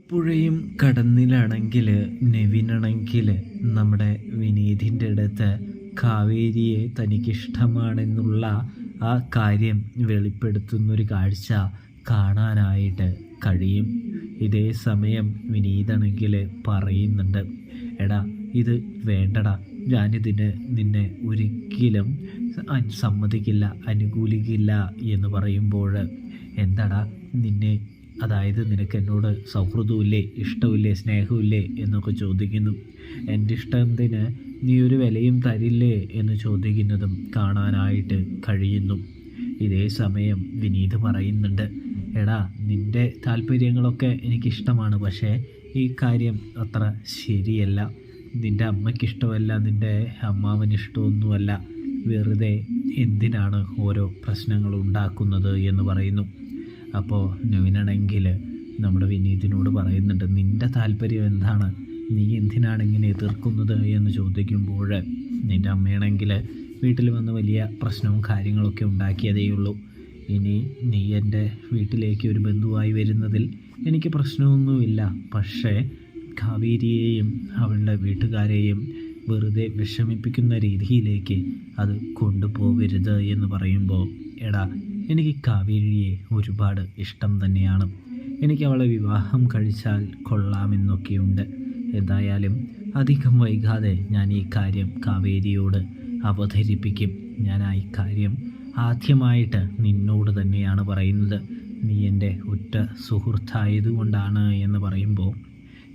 പുഴയും കടന്നിലാണെങ്കിൽ നെവിനാണെങ്കിൽ നമ്മുടെ വിനീതിൻ്റെ അടുത്ത് കാവേരിയെ തനിക്കിഷ്ടമാണെന്നുള്ള ആ കാര്യം വെളിപ്പെടുത്തുന്നൊരു കാഴ്ച കാണാനായിട്ട് കഴിയും. ഇതേ സമയം വിനീതാണെങ്കിൽ പറയുന്നുണ്ട്, എടാ ഇത് വേണ്ടടാ, ഞാനിതിന് നിന്നെ ഒരിക്കലും സമ്മതിക്കില്ല, അനുകൂലിക്കില്ല എന്ന് പറയുമ്പോൾ, എന്താടാ നിന്നെ, അതായത് നിനക്ക് എന്നോട് സൗഹൃദമില്ലേ, ഇഷ്ടമില്ലേ, സ്നേഹമില്ലേ എന്നൊക്കെ ചോദിക്കുന്നു. എൻ്റെ ഇഷ്ടത്തിന് നീ ഒരു വിലയും തരില്ലേ എന്ന് ചോദിക്കുന്നതും കാണാനായിട്ട് കഴിയുന്നു. ഇതേ സമയം വിനീത് പറയുന്നുണ്ട്, എടാ നിൻ്റെ താല്പര്യങ്ങളൊക്കെ എനിക്കിഷ്ടമാണ്, പക്ഷേ ഈ കാര്യം അത്ര ശരിയല്ല. നിൻ്റെ അമ്മയ്ക്കിഷ്ടമല്ല, നിൻ്റെ അമ്മാവനിഷ്ടമൊന്നുമല്ല, വെറുതെ എന്തിനാണ് ഓരോ പ്രശ്നങ്ങൾ ഉണ്ടാക്കുന്നത് എന്ന് പറയുന്നു. അപ്പോൾ നവീനാണെങ്കിൽ നമ്മുടെ വിനീതിനോട് പറയുന്നുണ്ട്, നിൻ്റെ താല്പര്യം എന്താണ്, നീ എന്തിനാണ് ഇങ്ങനെ എതിർക്കുന്നത് എന്ന് ചോദിക്കുമ്പോൾ, നിൻ്റെ അമ്മയാണെങ്കിൽ വീട്ടിൽ വന്ന് വലിയ പ്രശ്നവും കാര്യങ്ങളൊക്കെ ഉണ്ടാക്കിയതേയുള്ളൂ. ഇനി നീ എൻ്റെ വീട്ടിലേക്ക് ഒരു ബന്ധുവായി വരുന്നതിൽ എനിക്ക് പ്രശ്നമൊന്നുമില്ല, പക്ഷേ കാവേരിയെയും അവളുടെ വീട്ടുകാരെയും വെറുതെ വിഷമിപ്പിക്കുന്ന രീതിയിലേക്ക് അത് കൊണ്ടുപോകരുത് എന്ന് പറയുമ്പോൾ, എടാ എനിക്ക് കാവേരിയെ ഒരുപാട് ഇഷ്ടം തന്നെയാണ്, എനിക്ക് അവളെ വിവാഹം കഴിച്ചാൽ കൊള്ളാമെന്നൊക്കെയുണ്ട്. എന്തായാലും അധികം വൈകാതെ ഞാൻ ഈ കാര്യം കാവേരിയോട് അവതരിപ്പിക്കും. ഞാൻ ഈ കാര്യം ആദ്യമായിട്ട് നിന്നോട് തന്നെയാണ് പറയുന്നത്, നീ എൻ്റെ ഉറ്റ സുഹൃത്തായതുകൊണ്ടാണ് എന്ന് പറയുമ്പോൾ,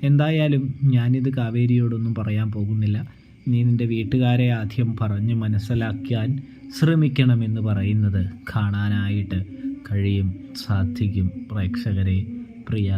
എന്തായാലും ഞാനിത് കാവേരിയോടൊന്നും പറയാൻ പോകുന്നില്ല, നീ നിൻ്റെ വീട്ടുകാരെ ആദ്യം പറഞ്ഞ് മനസ്സിലാക്കാൻ ശ്രമിക്കണമെന്ന് പറയുന്നത് കാണാനായിട്ട് സാധിക്കും. പ്രേക്ഷകരെ, പ്രിയ